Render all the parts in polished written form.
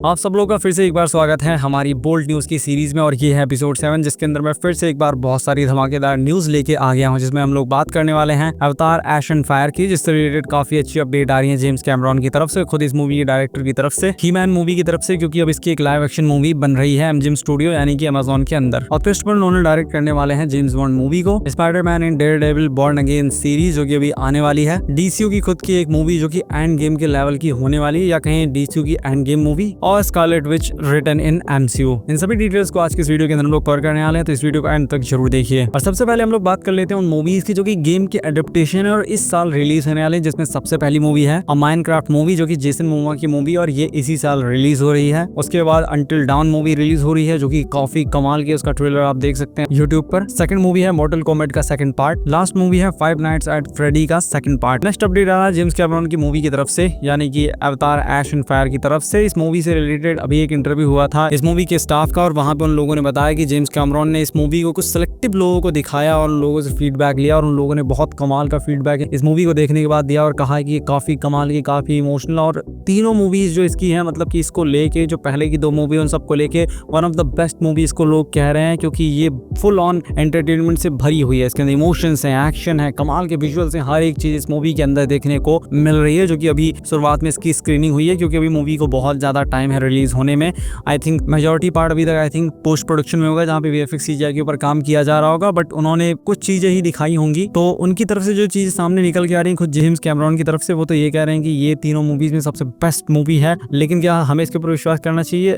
आप सब लोगों का फिर से एक बार स्वागत है हमारी बोल्ड न्यूज़ की सीरीज में। और ये है एपिसोड 7, जिसके अंदर मैं फिर से एक बार बहुत सारी धमाकेदार न्यूज़ लेके आ गया हूं, जिसमें हम लोग बात करने वाले हैं अवतार ऐश एंड फायर की, जिससे रिलेटेड काफी अच्छी अपडेट आ रही है जेम्स कैमरॉन की तरफ से, खुद इस मूवी के डायरेक्टर की तरफ से, ही मैन मूवी की तरफ से, क्योंकि अब इसकी एक लाइव एक्शन मूवी बन रही है एमजीएम स्टूडियो यानी कि अमेजोन के अंदर। और क्रिस्टोफर नोलन डायरेक्ट करने वाले हैं जेम्स बॉन्ड मूवी को। स्पाइडरमैन इन डेयरडेविल बॉर्न अगेन सीरीज जो कि अभी आने वाली है, डीसीयू की खुद की एक मूवी जो कि एंड गेम के लेवल की होने वाली है, या कहें डीसीयू की एंड गेम मूवी, और Scarlet Witch return in MCU. इन सभी डिटेल्स को आज की इस वीडियो के अंदर हम लोग कवर करने वाले हैं, तो इस वीडियो को एंड तक जरूर देखिए। और सबसे पहले हम लोग बात कर लेते हैं उन मूवीज की जो कि गेम के एडेप्टेशन है और इस साल रिलीज होने वाले, जिसमें सबसे पहली मूवी है अ माइनक्राफ्ट मूवी जो कि जेसन मोमोआ की मूवी, और ये इसी साल रिलीज हो रही है। उसके बाद अंटिल डाउन मूवी रिलीज हो रही है जो कि काफी कमाल की, उसका ट्रेलर आप देख सकते हैं यूट्यूब पर। सेकंड मूवी है मॉर्टल कॉम्बैट का सेकंड पार्ट। लास्ट मूवी है फाइव नाइट्स एट फ्रेडी का सेकंड पार्ट। नेक्स्ट अपडेट आ रहा है जेम्स कैमरॉन की मूवी की तरफ से, यानी कि अवतार ऐश एंड फायर की तरफ से। इस मूवी से रिलेटेड अभी एक इंटरव्यू हुआ था इस मूवी के स्टाफ का, और वहां पे उन लोगों ने बताया कि जेम्स कैमरॉन ने इस मूवी को कुछ सिलेक्टिव लोगों को दिखाया और उन लोगों से फीडबैक लिया, और उन लोगों ने बहुत कमाल का फीडबैक इस मूवी को देखने के बाद दिया और कहा कि ये काफी कमाल की, काफी इमोशनल, और तीनों मूवीज जो इसकी हैं, मतलब कि इसको लेके जो पहले की दो मूवी उन सबको लेके one of the best movie इसको लोग कह रहे हैं, क्योंकि ये फुल ऑन एंटरटेनमेंट से भरी हुई है। इसके अंदर इमोशंस हैं, एक्शन है, कमाल के विजुअल्स हैं, हर एक चीज इस मूवी के अंदर देखने को मिल रही है, जो कि अभी शुरुआत में इसकी स्क्रीनिंग हुई है, क्योंकि अभी मूवी को बहुत ज्यादा टाइम है रिलीज होने में। आई थिंक मेजॉरिटी पार्ट अभी तक आई थिंक पोस्ट प्रोडक्शन में होगा, जहाँ पे वीएफएक्स सीजीआई के ऊपर काम किया जा रहा होगा, बट उन्होंने कुछ चीजें ही दिखाई होंगी। तो उनकी तरफ से जो चीज सामने निकल के आ रही है खुद जेम्स कैमरॉन की तरफ से, वो तो ये कह रहे हैं कि ये तीनों मूवीज में सबसे बेस्ट मूवी है। लेकिन क्या हमें इसके ऊपर विश्वास करना चाहिए?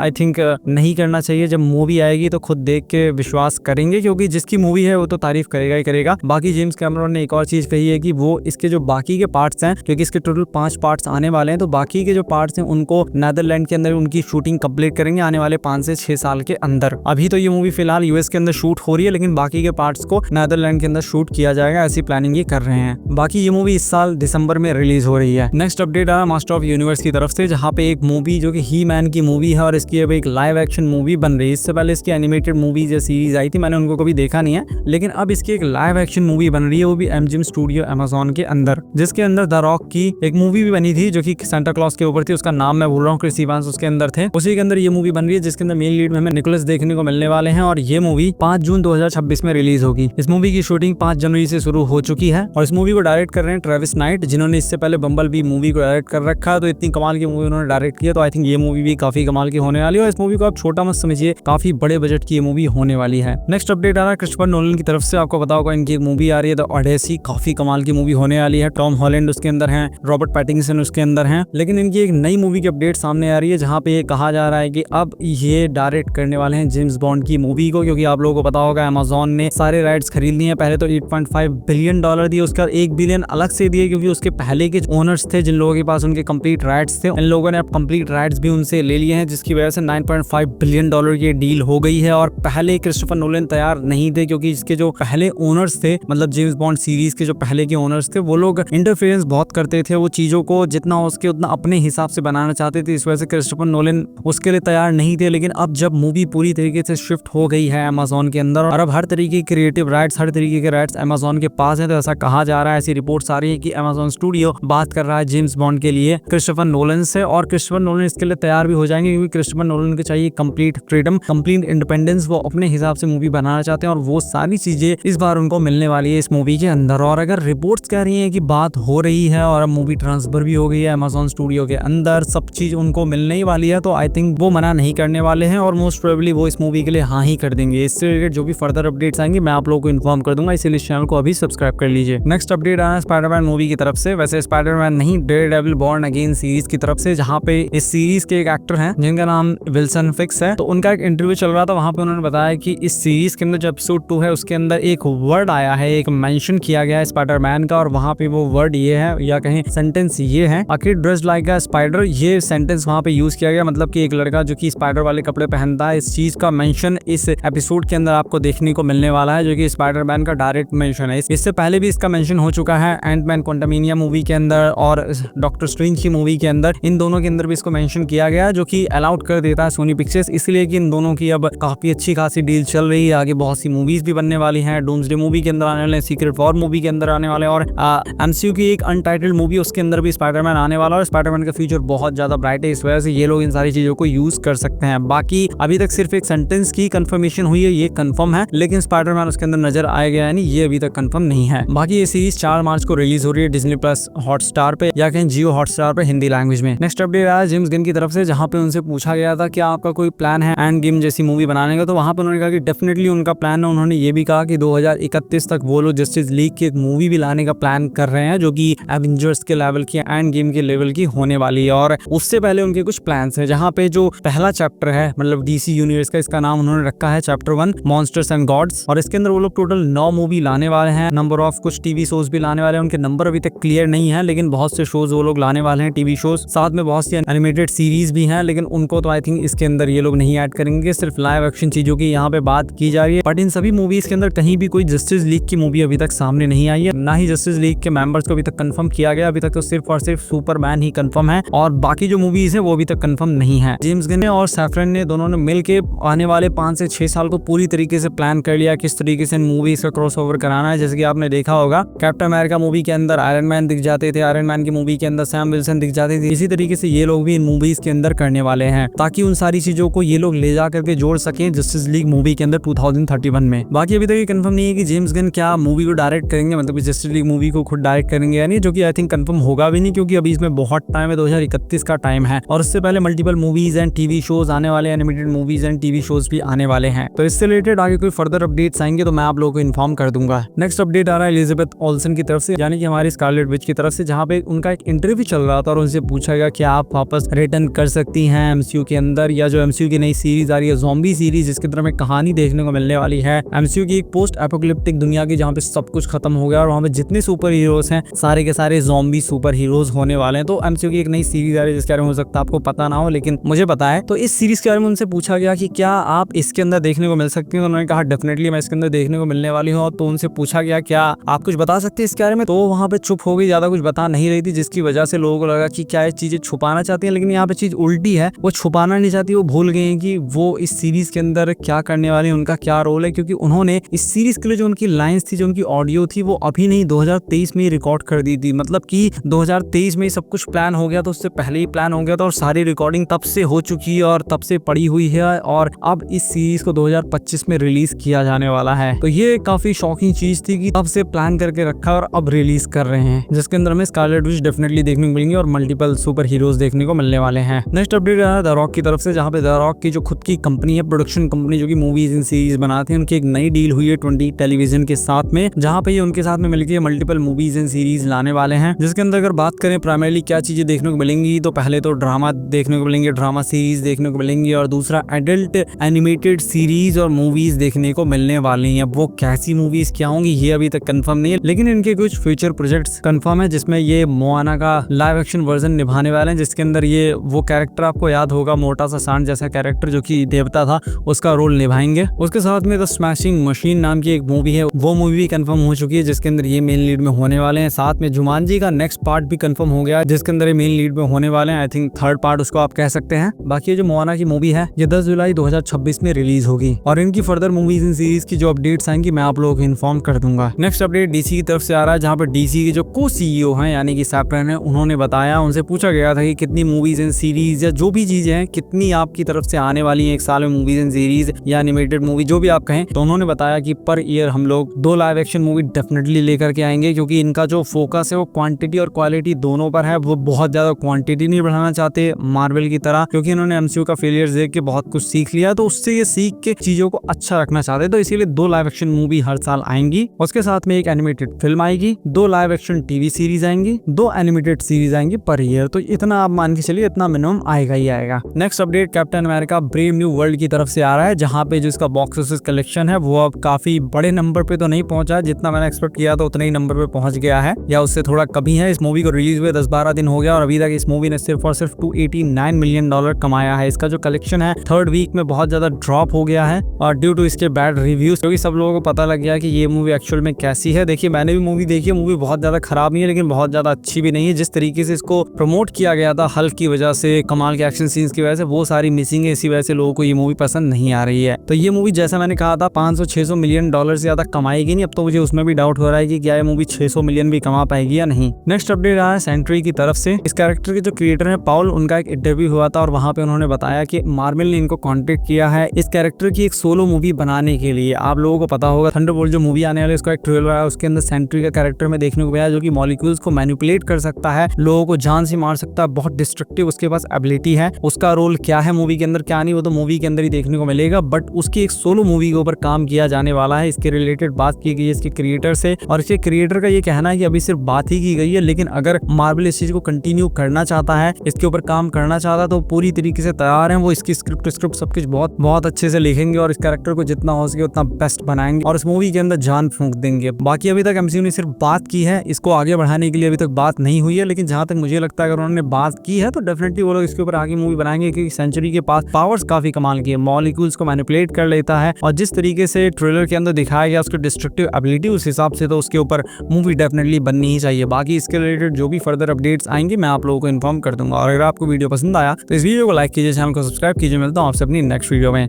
आई थिंक नहीं करना चाहिए। जब मूवी आएगी तो खुद देख के विश्वास करेंगे, क्योंकि जिसकी मूवी है वो तो तारीफ करेगा ही करेगा। बाकी जेम्स कैमरॉन ने एक और चीज कही है कि वो इसके जो बाकी के पार्ट्स हैं, क्योंकि इसके टोटल 5 पार्ट्स आने वाले हैं, तो बाकी के जो पार्ट्स हैं उनको नीदरलैंड के अंदर उनकी शूटिंग कंप्लीट करेंगे आने वाले 5 से 6 साल के अंदर। अभी तो ये मूवी फिलहाल यूएस के अंदर शूट हो रही है, लेकिन बाकी के पार्ट्स को नीदरलैंड के अंदर शूट किया जाएगा, ऐसी प्लानिंग ये कर रहे हैं। बाकी ये मूवी इस साल दिसंबर में रिलीज हो रही है। नेक्स्ट अपडेट आया मास्टर ऑफ यूनिवर्स की तरफ से, जहाँ पे एक मूवी जो कि ही मैन की मूवी है और इसकी अब एक लाइव एक्शन मूवी बन रही है। इससे पहले इसकी एनिमेटेड मूवीज या सीरीज आई थी, मैंने उनको कभी देखा नहीं है, लेकिन अब इसकी एक लाइव एक्शन मूवी बन रही है, वो भी एमजीएम स्टूडियो अमेजोन के अंदर, जिसके अंदर द रॉक की एक मूवी भी बनी थी जो कि सेंटा क्लॉज के ऊपर थी, उसका नाम मैं भूल रहा हूँ, क्रिस इवांस उसके अंदर थे। उसी के अंदर ये मूवी बन रही है, जिसके अंदर मेन लीड में हमें निकोलस देखने को मिलने वाले हैं, और ये मूवी 5 जून 2026 में रिलीज होगी। इस मूवी की शूटिंग 5 जनवरी से शुरू हो चुकी है, और इस मूवी को डायरेक्ट कर रहे हैं ट्रेविस नाइट, जिन्होंने इससे पहले बम्बल बी मूवी को डायरेक्ट कर रखा है। तो इतनी कमाल की मूवी उन्होंने डायरेक्ट किया, तो आई थिंक ये मूवी भी काफी कमाल की होने वाली है। और इस मूवी को आप छोटा मत समझिए, काफी बड़े बजट की ये मूवी होने वाली है। नेक्स्ट अपडेट आ रहा है क्रिस्टोफर नोलन की तरफ से। आपको पता होगा इनकी एक मूवी आ रही है द ओडेसी, काफी कमाल की मूवी होने वाली है। टॉम हॉलैंड उसके अंदर है, रॉबर्ट पैटिंसन उसके अंदर है, लेकिन इनकी एक नई मूवी की अपडेट सामने आ रही है, जहाँ पे ये कहा जा रहा है कि अब ये डायरेक्ट करने वाले हैं जेम्स बॉन्ड की मूवी को, क्योंकि आप लोगों को पता होगा अमेजोन ने सारे राइट्स खरीद लिए हैं। पहले तो $8.5 बिलियन दिए, उसका $1 बिलियन अलग से दिए, क्योंकि उसके पहले के ओनर्स थे जिन लोगों के पास उनके कंप्लीट राइट्स थे। इन लोगों ने अब कंप्लीट राइट्स भी उनसे ले लिए हैं, जिसकी वजह से $9.5 बिलियन की डील हो गई है। और पहले क्रिस्टोफर नोलन तैयार नहीं थे, क्योंकि इसके जो पहले ओनर्स थे, मतलब जेम्स बॉन्ड सीरीज के जो पहले के ओनर्स थे, वो लोग इंटरफेरेंस बहुत करते थे, वो चीजों को जितना हो सके उतना अपने हिसाब से बनाना चाहते थे। इस वजह से क्रिस्टोफर नोलन उसके लिए तैयार नहीं थे। लेकिन अब जब मूवी पूरी तरीके से शिफ्ट हो गई है अमेजोन के अंदर, और अब हर तरीके की क्रिएटिव राइट्स, हर तरीके के राइट्स अमेजोन के पास है, तो ऐसा कहा जा रहा है, ऐसी रिपोर्ट्स आ रही है कि अमेजोन स्टूडियो बात कर रहा है जेम्स बॉन्ड के लिए क्रिस्टोफर नोलन से, और क्रिस्टोफर नोलन इसके लिए तैयार भी हो जाएंगे, क्योंकि क्रिस्टोफर नोलन को चाहिए कंप्लीट फ्रीडम, कंप्लीट इंडिपेंडेंस। वो अपने हिसाब से मूवी बनाना चाहते हैं, और वो सारी चीजें इस बार उनको मिलने वाली है इस मूवी के अंदर। और अगर रिपोर्ट्स कह रही है कि बात हो रही है और अब मूवी ट्रांसफर भी हो गई है अमेजोन स्टूडियो के अंदर, सब चीज उनको मिलने ही वाली है, तो आई थिंक वो मना नहीं करने वाले हैं, और मोस्ट प्रोबेबली वो इस मूवी के लिए हाँ ही कर देंगे। इससे रिलेटेड जो भी फर्दर अपडेट्स आएंगे मैं आप लोगों को इन्फॉर्म कर दूंगा, इसलिए इस चैनल को अभी सब्सक्राइब कर लीजिए। नेक्स्ट अपडेट आया स्पाइडरमैन मूवी की तरफ से। वैसे स्पाइडरमैन नहीं, डेयरडेविल बॉर्न अगेन सीरीज की तरफ से, जहाँ पे इस सीरीज के एक एक्टर हैं जिनका नाम विल्सन फिक्स है। तो उनका एक इंटरव्यू चल रहा था, वहां पे उन्होंने बताया कि इस सीरीज के अंदर जो एपिसोड 2 है उसके अंदर एक वर्ड आया है, एक मेंशन किया गया है स्पाइडरमैन का, और वहां पे वो वर्ड ये है, या कहें सेंटेंस ये है, a kid dressed like a spider. ये सेंटेंस वहां पे यूज किया गया, मतलब कि एक लड़का जो कि स्पाइडर वाले कपड़े पहनता है, इस चीज का मेंशन इस एपिसोड के अंदर आपको देखने को मिलने वाला है, जो कि स्पाइडरमैन का डायरेक्ट मेंशन है। इससे पहले भी इसका मेंशन हो चुका है एंटमैन क्वांटमेनिया मूवी के अंदर और डॉक्टर स्ट्रेंज की मूवी के अंदर, इन दोनों के अंदर भी इसको मेंशन किया गया, जो कि अलाउड कर देता है सोनी पिक्चर्स, इसलिए कि इन दोनों की अब काफी अच्छी खासी डील चल रही है। आगे बहुत सी मूवीज भी बनने वाली हैं, डूम्सडे मूवी के अंदर आने वाले, सीक्रेट वॉर मूवी के अंदर आने वाले, और एमसीयू की एक अनटाइटल्ड मूवी उसके अंदर भी स्पाइडरमैन आने वाला है। और स्पाइडरमैन का फ्यूचर बहुत ज्यादा ब्राइट है, इस वजह से ये लोग इन सारी चीजों को यूज कर सकते हैं। बाकी अभी तक सिर्फ एक सेंटेंस की कंफर्मेशन हुई है, ये कंफर्म है, लेकिन स्पाइडरमैन उसके अंदर नजर आएगा या नहीं ये अभी तक कंफर्म नहीं है। बाकी ये सीरीज 4 मार्च को रिलीज हो रही है डिज्नी प्लस हॉटस्टार पे या कहीं जियो हॉटस्टार पे हिंदी लैंग्वेज में। नेक्स्ट अपडेट आया जेम्स गन की तरफ से, जहां पे उनसे पूछा गया था कि आपका कोई प्लान है एंड गेम जैसी मूवी बनाने का, तो वहां पे उन्होंने कहा कि डेफिनेटली उनका प्लान है। उन्होंने ये भी कहा कि 2031 तक वो लोग जस्टिस लीग की एक मूवी भी लाने का प्लान कर रहे हैं जो कि एवेंजर्स के लेवल की एंड गेम के लेवल की होने वाली है। और उससे पहले उनके कुछ प्लान्स हैं, जहां पे जो पहला चैप्टर है मतलब डीसी यूनिवर्स का, इसका नाम उन्होंने रखा है चैप्टर 1 मॉन्स्टर्स एंड गॉड्स, और इसके अंदर वो लोग टोटल 9 मूवी लाने वाले हैं। नंबर ऑफ कुछ टीवी शोज भी लाने वाले हैं, उनके नंबर अभी तक क्लियर नहीं है, लेकिन बहुत से शोज वो लोग लाने वाले हैं, टीवी शोज, साथ में बहुत सी एनिमेटेड सीरीज भी हैं, लेकिन उनको तो आई थिंक इसके अंदर ये लोग नहीं ऐड करेंगे। सिर्फ लाइव एक्शन चीजों की यहाँ पे बात की जा रही है। बट इन सभी मूवीज के अंदर कहीं भी कोई जस्टिस लीग की मूवी अभी तक सामने नहीं आई है, ना ही जस्टिस लीग के मेंबर्स को अभी तक कंफर्म किया गया। अभी तक तो सिर्फ और सिर्फ सुपरमैन ही कंफर्म है और बाकी जो मूवीज है वो अभी तक कंफर्म नहीं है। जेम्स गन और सैफरन ने दोनों ने मिलकर आने वाले 5 से 6 साल को पूरी तरीके से प्लान कर लिया किस तरीके से मूवीज का क्रॉसओवर कराना है। जैसे कि आपने देखा होगा कैप्टन अमेरिका मूवी के अंदर आयरन मैन दिख जाते थे, आयरन मैन की मूवी के अंदर सैम विल्सन दिख जाते थे, इसी तरीके से ये लोग भी इन मूवीज के अंदर करने वाले हैं ताकि उन सारी चीजों को ये लोग ले जा करके जोड़ सकें जस्टिस लीग मूवी के अंदर 2031 में। बाकी अभी तक ये कंफर्म नहीं है कि जेम्स गन क्या मूवी को डायरेक्ट करेंगे, मतलब जस्टिस लीग मूवी को खुद डायरेक्ट करेंगे या नहीं, जो कि आई थिंक कंफर्म होगा भी नहीं क्योंकि अभी इसमें बहुत टाइम है, 2031 का टाइम है और उससे पहले multiple movies and TV shows आने वाले, animated movies and TV shows भी आने वाले हैं। तो इससे रिलेटेड आगे कोई फर्दर अपडेट्स आएंगे तो मैं आप लोगों को इन्फॉर्म कर दूंगा। नेक्स्ट अपडेट आ रहा है एलिजाबेथ ओल्सन की तरफ से, यानी कि हमारी स्कारलेट विच की तरफ से, जहाँ पे उनका एक इंटरव्यू चल रहा था और उनसे पूछा गया कि आप वापस रिटर्न कर सकती हैं एमसीयू के अंदर, या जो एमसीयू की नई सीरीज आ रही है ज़ॉम्बी सीरीज जिसके तरफ में कहानी देखने को मिलने वाली है एमसीयू की एक पोस्ट एपोकलिप्टिक दुनिया की, जहाँ पे सब कुछ खत्म हो गया और वहाँ पे जितने सुपर हीरोज हैं सारे के सारे ज़ॉम्बी सुपर हीरोज होने वाले हैं। तो एमसीयू की एक नई सीरीज आ रही है जिसके बारे में हो सकता है आपको पता ना हो लेकिन मुझे पता है। तो इस सीरीज के बारे में उनसे पूछा गया कि क्या आप इसके अंदर देखने को मिल सकती हैं, तो उन्होंने कहा डेफिनेटली मैं इसके अंदर देखने को मिलने वाली हूँ। तो उनसे पूछा गया क्या आप कुछ बता सकते हैं इसके बारे में, तो वहाँ पे चुप हो गई, ज्यादा कुछ बता नहीं रही थी, जिसकी वजह से लोगों को लगा कि क्या ये चीजें छुपाना चाहती है, लेकिन यहाँ पे चीज उल्टी है, वो छुपाना नहीं चाहती, वो भूल गए हैं कि वो इस सीरीज के अंदर क्या करने वाली है, उनका क्या रोल है, क्योंकि उन्होंने इस सीरीज के लिए जो उनकी लाइंस थी, जो उनकी ऑडियो थी, वो अभी नहीं 2023 में ही रिकॉर्ड कर दी थी। मतलब कि 2023 में सब कुछ प्लान हो गया, तो उससे पहले ही प्लान हो गया था और सारी रिकॉर्डिंग तब से हो चुकी है और तब से पड़ी हुई है और अब इस सीरीज को 2025 में रिलीज किया जाने वाला है। तो ये काफी शॉकिंग चीज थी कि तब से प्लान करके रखा और अब रिलीज कर रहे हैं, जिसके अंदर हमें स्कारलेट विच डेफिनेटली देखने को मिलेंगे और मल्टीपल सुपर हीरोज देखने को मिलने वाले हैं। नेक्स्ट अपडेट है द रॉक की तरफ से, जहाँ पे द रॉक की जो खुद की कंपनी है, प्रोडक्शन कंपनी जो की मूवीज इन सीरीज बनाते हैं, उनकी एक नई डील हुई है 20 टेलीविजन के साथ में, जहाँ पे ये उनके साथ में मिलकर मल्टीपल मूवीज एंड सीरीज लाने वाले हैं। जिसके अंदर अगर बात करें प्राइमरली क्या चीजें देखने को मिलेंगी, तो पहले तो ड्रामा देखने को मिलेंगे, ड्रामा सीरीज देखने को मिलेंगी और दूसरा एडल्ट एनिमेटेड सीरीज और मूवीज देखने को मिलने वाली हैं। वो कैसी मूवीज क्या होंगी ये अभी तक कंफर्म नहीं है, लेकिन इनके कुछ फ्यूचर प्रोजेक्ट्स कंफर्म है, जिसमें ये मोआना का लाइव एक्शन वर्जन निभाने वाले हैं, जिसके अंदर ये वो कैरेक्टर आपको याद होगा, मोटा सा सांड जैसा कैरेक्टर जो कि देवता था, उसका रोल निभाएंगे। उसके साथ में द स्मैशिंग मशीन नाम की एक मूवी है, वो मूवी भी कंफर्म हो चुकी है, जिसके अंदर ये मेन लीड में होने वाले हैं। साथ में जुमानजी का नेक्स्ट पार्ट भी कंफर्म हो गया, जिसके अंदर ये मेन लीड में होने वाले हैं। आई थिंक थर्ड पार्ट उसको आप कह सकते हैं। बाकी जो मोआना की मूवी है ये 10 जुलाई 2026 में रिलीज होगी और इनकी फर्दर मूवीज इन सीरीज की जो अपडेट्स आएंगी मैं आप लोगों को इन्फॉर्म कर दूंगा। नेक्स्ट अपडेट डीसी की तरफ से आ रहा है, जहाँ पे डीसी के जो को सीईओ हैं यानी कि सैफरन है, उन्होंने बताया, उनसे पूछा गया था कि कितनी मूवीज एंड सीरीज या जो भी चीजें हैं कितनी आपकी तरफ से आने वाली हैं एक साल में, मूवीज एंड सीरीज या एनिमेटेड मूवी जो भी आप कहें। तो उन्होंने बताया कि पर ईयर हम लोग 2 लाइव एक्शन मूवी डेफिनेटली लेकर के आएंगे, क्योंकि इनका जो फोकस है वो क्वांटिटी और क्वालिटी दोनों पर है। वो बहुत ज्यादा क्वांटिटी नहीं बढ़ाना चाहते मार्वल की तरह, क्योंकि इन्होंने एमसीयू का फेलियर देख के बहुत कुछ सीख लिया, तो उससे ये सीख के चीजों को अच्छा रखना चाहते, तो इसीलिए 2 लाइव एक्शन मूवी हर साल आएंगी। उसके साथ में एक एनिमेटेड फिल्म आएगी, 2 लाइव एक्शन टीवी सीरीज आएंगी, 2 एनिमेटेड सीरीज आएंगी पर ईयर। तो इतना आप मान के चलिए, इतना मिनिमम आएगा ही आएगा। Next update captain America brave new world की तरफ से आ रहा है, जहाँ पे जो इसका बॉक्स ऑफिस कलेक्शन है वो अब काफी बड़े नंबर पे तो नहीं पहुंचा, जितना मैंने एक्सपेक्ट किया था उतने ही नंबर पे पहुंच गया है या उससे थोड़ा कमी है। इस मूवी को रिलीज हुए 10-12 दिन हो गया और अभी तक इस मूवी ने सिर्फ और सिर्फ $289 मिलियन कमाया है। इसका जो कलेक्शन है थर्ड वीक में बहुत ज्यादा ड्रॉप हो गया है और ड्यू टू इसके बैड रिव्यूज, क्योंकि सब लोगों को पता लग गया कि ये मूवी एक्चुअल में कैसी है। देखिए मैंने भी मूवी देखी है, मूवी बहुत ज्यादा खराब नहीं है लेकिन बहुत ज्यादा अच्छी भी नहीं है। जिस तरीके से इसको प्रमोट किया गया था हल्क की वजह से, कमाल के एक्शन सीन्स की वजह से, वो सारी मिसिंग है, इसी वजह से लोगों को ये मूवी पसंद नहीं आ रही है। तो ये मूवी जैसा मैंने कहा था 500-600 मिलियन डॉलर से ज्यादा कमाएगी नहीं। अब तो मुझे उसमें भी डाउट हो रहा है कि क्या ये मूवी 600 मिलियन भी कमा पाएगी या नहीं। नेक्स्ट अपडेट आया सेंट्री की तरफ से। इस कैरेक्टर के जो क्रिएटर है पाउल ओवरऑल उनका एक इंटरव्यू हुआ था और वहां पे उन्होंने बताया कि मार्वल ने इनको कॉन्टेक्ट किया है इस कैरेक्टर की एक सोलो मूवी बनाने के लिए। आप लोगों को पता होगा थंडरबोल्ट जो मूवी आने वाली है उसका एक ट्रेलर है, उसके अंदर सेंट्री का कैरेक्टर में देखने को मिला जो कि मॉलिक्यूल्स को मैनिपुलेट कर सकता है, लोगों को जान से मार सकता है, बहुत डिस्ट्रक्टिव उसके पास एबिलिटी है। उसका रोल क्या है मूवी के अंदर क्या नहीं वो तो मूवी के अंदर ही देखने को मिलेगा, बट उसकी एक सोलो मूवी के ऊपर काम किया जाने वाला है। इसके रिलेटेड बात की गई है इसके क्रिएटर से और इसके क्रिएटर का ये कहना है कि अभी सिर्फ बात ही की गई है, लेकिन अगर मार्वल इस चीज को कंटिन्यू करना चाहता है, इसके ऊपर काम करना चाहता है तो पूरी तरीके से तैयार है। वो इसकी स्क्रिप्ट सब कुछ बहुत अच्छे से लिखेंगे और इस कैरेक्टर को जितना हो सके उतना बेस्ट बनाएंगे और इस मूवी के अंदर जान फूंक देंगे। बाकी अभी तक एमसीयू ने सिर्फ बात की है, इसको आगे बढ़ाने के लिए अभी तक बात नहीं हुई है, लेकिन जहां तक मुझे लगता है अगर उन्होंने बात की है तो डेफिनेटली वो लोग इसके ऊपर आगे मूवी बनाएंगे, क्योंकि सेंचुरी के पास पावर्स काफी कमाल की है, मॉलिक्यूल्स को मैनिपुलेट कर लेता है और जिस तरीके से ट्रेलर के अंदर दिखाया गया उसकी डिस्ट्रक्टिव एबिलिटी उस हिसाब से तो उसके ऊपर मूवी डेफिनेटली बननी ही चाहिए। बाकी इसके रिलेटेड जो भी फर्दर अपडेट्स आएंगे मैं आप लोगों को इन्फॉर्म कर दूंगा और अगर आपको वीडियो पसंद आया तो इस वीडियो को लाइक कीजिए, चैनल को सब्सक्राइब कीजिए। मिलता हूं आपसे अपनी नेक्स्ट वीडियो में।